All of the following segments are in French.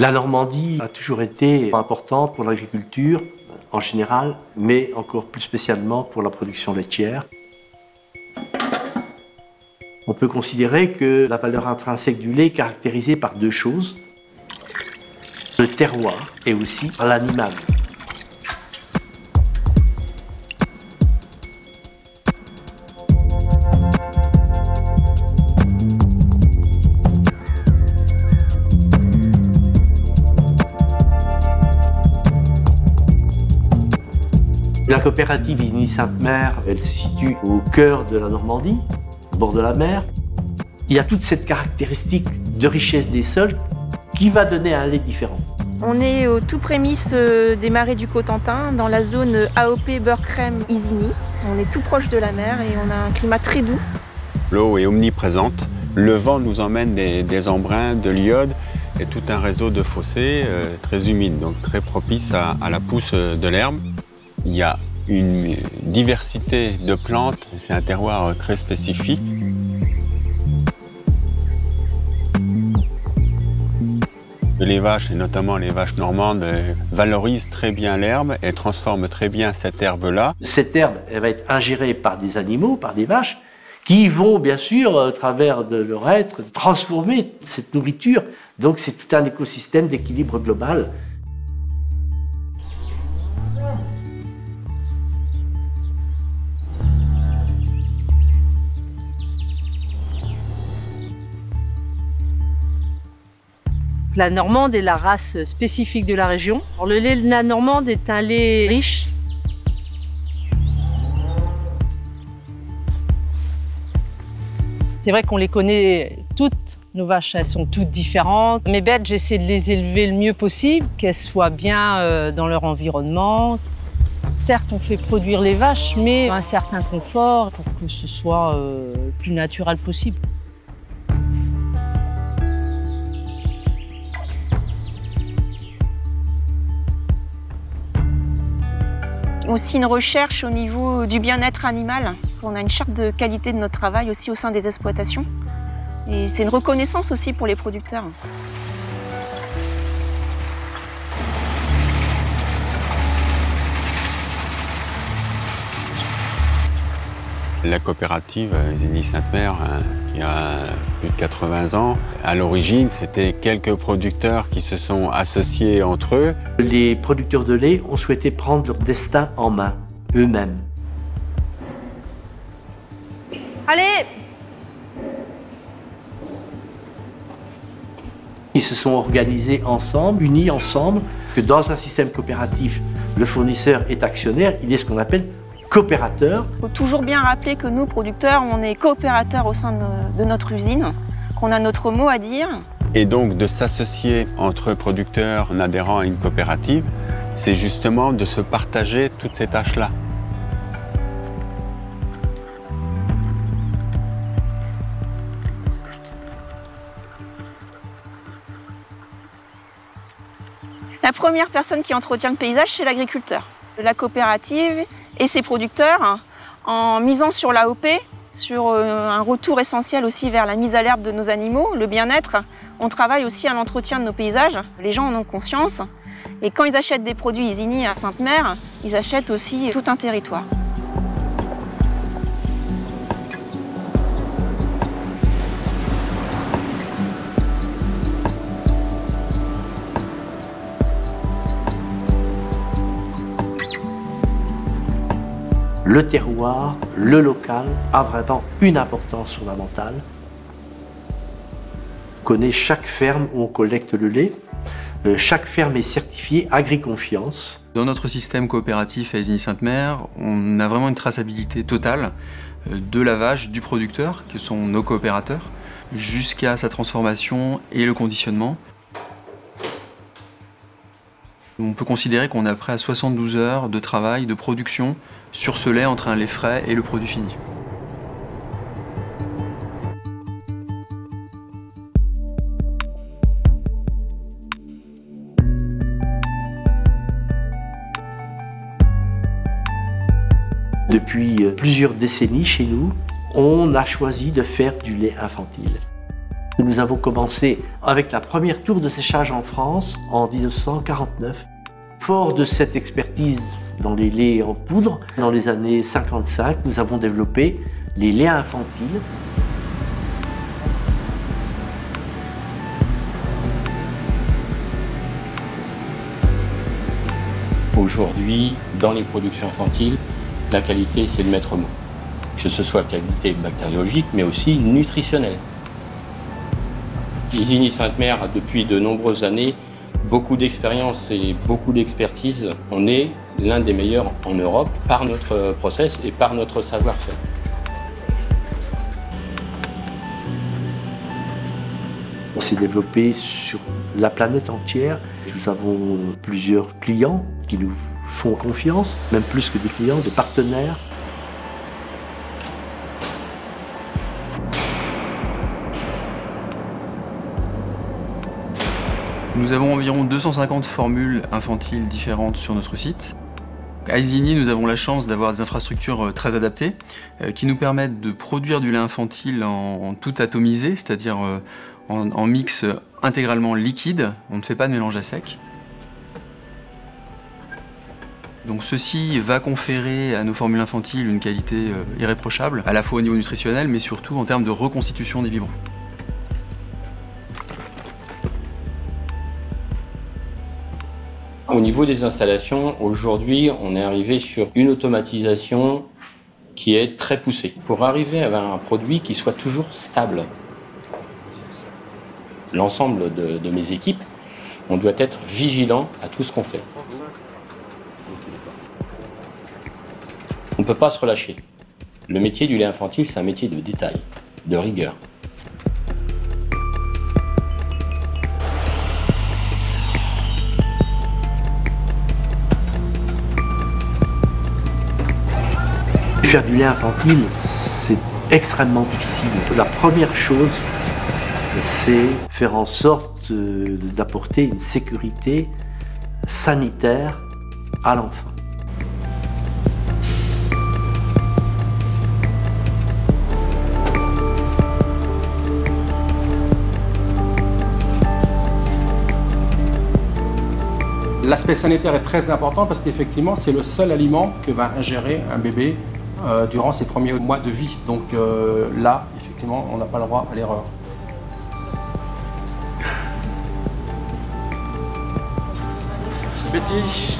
La Normandie a toujours été importante pour l'agriculture en général, mais encore plus spécialement pour la production laitière. On peut considérer que la valeur intrinsèque du lait est caractérisée par deux choses, le terroir et aussi l'animal. La coopérative Isigny-Sainte-Mère, elle se situe au cœur de la Normandie, au bord de la mer. Il y a toute cette caractéristique de richesse des sols qui va donner un lait différent. On est aux tout prémices des marais du Cotentin, dans la zone AOP beurre crème Isigny. On est tout proche de la mer et on a un climat très doux. L'eau est omniprésente. Le vent nous emmène des embruns, de l'iode et tout un réseau de fossés très humides, donc très propice à la pousse de l'herbe. Il y a une diversité de plantes, c'est un terroir très spécifique. Les vaches, et notamment les vaches normandes, valorisent très bien l'herbe et transforment très bien cette herbe-là. Cette herbe, elle va être ingérée par des animaux, par des vaches, qui vont bien sûr, au travers de leur être, transformer cette nourriture. Donc c'est tout un écosystème d'équilibre global. La normande est la race spécifique de la région. Alors, le lait de la normande est un lait riche. C'est vrai qu'on les connaît toutes, nos vaches, elles sont toutes différentes. Mes bêtes, j'essaie de les élever le mieux possible, qu'elles soient bien dans leur environnement. Certes, on fait produire les vaches, mais un certain confort pour que ce soit le plus naturel possible. Aussi une recherche au niveau du bien-être animal. On a une charte de qualité de notre travail aussi au sein des exploitations. Et c'est une reconnaissance aussi pour les producteurs. La coopérative Isigny-Sainte-Mère, qui a plus de 80 ans, à l'origine, c'était quelques producteurs qui se sont associés entre eux. Les producteurs de lait ont souhaité prendre leur destin en main, eux-mêmes. Allez! Ils se sont organisés ensemble, unis ensemble, que dans un système coopératif, le fournisseur est actionnaire, il est ce qu'on appelle coopérateur. Il faut toujours bien rappeler que nous, producteurs, on est coopérateurs au sein de notre usine, qu'on a notre mot à dire. Et donc de s'associer entre producteurs en adhérant à une coopérative, c'est justement de se partager toutes ces tâches-là. La première personne qui entretient le paysage, c'est l'agriculteur. La coopérative et ses producteurs, en misant sur l'AOP, sur un retour essentiel aussi vers la mise à l'herbe de nos animaux, le bien-être, on travaille aussi à l'entretien de nos paysages. Les gens en ont conscience. Et quand ils achètent des produits Isigny à Sainte-Mère, ils achètent aussi tout un territoire. Le terroir, le local, a vraiment une importance fondamentale. On connaît chaque ferme où on collecte le lait. Chaque ferme est certifiée Agri-Confiance. Dans notre système coopératif à Isigny-Sainte-Mère, on a vraiment une traçabilité totale de la vache, du producteur, qui sont nos coopérateurs, jusqu'à sa transformation et le conditionnement. On peut considérer qu'on a près à 72 heures de travail, de production sur ce lait entre un lait frais et le produit fini. Depuis plusieurs décennies chez nous, on a choisi de faire du lait infantile. Nous avons commencé avec la première tour de séchage en France en 1949. Fort de cette expertise dans les laits en poudre, dans les années 55, nous avons développé les laits infantiles. Aujourd'hui, dans les productions infantiles, la qualité, c'est le maître mot. Que ce soit qualité bactériologique, mais aussi nutritionnelle. Isigny Sainte-Mère a depuis de nombreuses années beaucoup d'expérience et beaucoup d'expertise. On est l'un des meilleurs en Europe par notre process et par notre savoir-faire. On s'est développé sur la planète entière. Nous avons plusieurs clients qui nous font confiance, même plus que des clients, des partenaires. Nous avons environ 250 formules infantiles différentes sur notre site. À Isigny, nous avons la chance d'avoir des infrastructures très adaptées qui nous permettent de produire du lait infantile en tout atomisé, c'est-à-dire en mix intégralement liquide. On ne fait pas de mélange à sec. Donc ceci va conférer à nos formules infantiles une qualité irréprochable, à la fois au niveau nutritionnel, mais surtout en termes de reconstitution des biberons. Au niveau des installations, aujourd'hui, on est arrivé sur une automatisation qui est très poussée. Pour arriver à un produit qui soit toujours stable, l'ensemble de mes équipes, on doit être vigilant à tout ce qu'on fait. On ne peut pas se relâcher. Le métier du lait infantile, c'est un métier de détail, de rigueur. Faire du lait infantile, c'est extrêmement difficile. La première chose, c'est faire en sorte d'apporter une sécurité sanitaire à l'enfant. L'aspect sanitaire est très important parce qu'effectivement, c'est le seul aliment que va ingérer un bébé durant ses premiers mois de vie. Donc là, effectivement, on n'a pas le droit à l'erreur. Betty,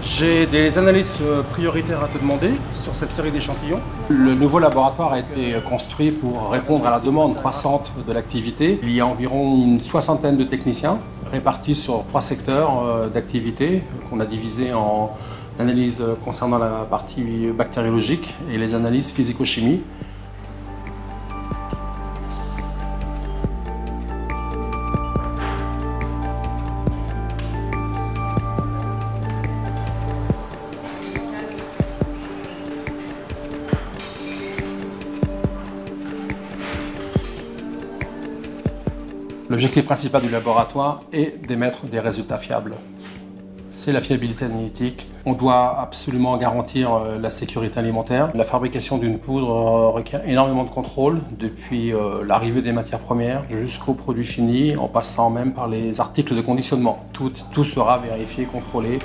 j'ai des analyses prioritaires à te demander sur cette série d'échantillons. Le nouveau laboratoire a été construit pour répondre à la demande croissante de l'activité. Il y a environ une soixantaine de techniciens répartis sur 3 secteurs d'activité qu'on a divisés en analyses concernant la partie bactériologique et les analyses physico-chimie. L'objectif principal du laboratoire est d'émettre des résultats fiables. C'est la fiabilité analytique. On doit absolument garantir la sécurité alimentaire. La fabrication d'une poudre requiert énormément de contrôle, depuis l'arrivée des matières premières jusqu'au produit fini, en passant même par les articles de conditionnement. Tout sera vérifié et contrôlé.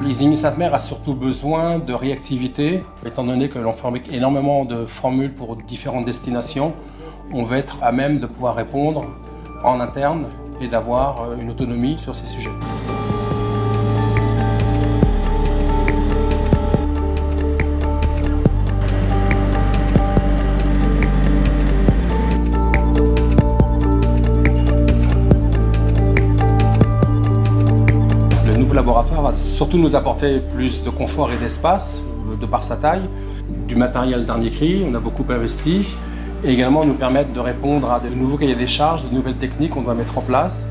Isigny Sainte-Mère a surtout besoin de réactivité, étant donné que l'on fabrique énormément de formules pour différentes destinations. On va être à même de pouvoir répondre en interne et d'avoir une autonomie sur ces sujets. Le laboratoire va surtout nous apporter plus de confort et d'espace de par sa taille, du matériel dernier cri, on a beaucoup investi, et également nous permettre de répondre à de nouveaux cahiers des charges, de nouvelles techniques qu'on doit mettre en place.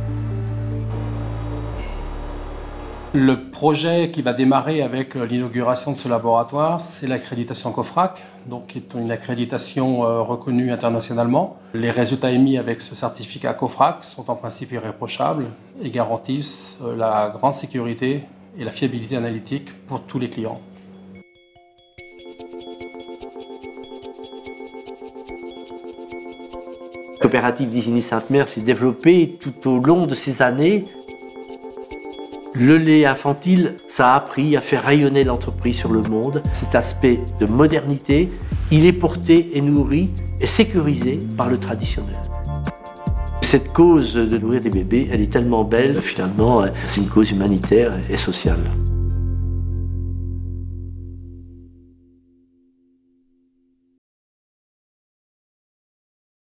Le projet qui va démarrer avec l'inauguration de ce laboratoire, c'est l'accréditation COFRAC, donc qui est une accréditation reconnue internationalement. Les résultats émis avec ce certificat COFRAC sont en principe irréprochables et garantissent la grande sécurité et la fiabilité analytique pour tous les clients. La coopérative d'Isigny-Sainte-Mère s'est développée tout au long de ces années. Le lait infantile, ça a appris à faire rayonner l'entreprise sur le monde. Cet aspect de modernité, il est porté et nourri et sécurisé par le traditionnel. Cette cause de nourrir des bébés, elle est tellement belle, finalement, c'est une cause humanitaire et sociale.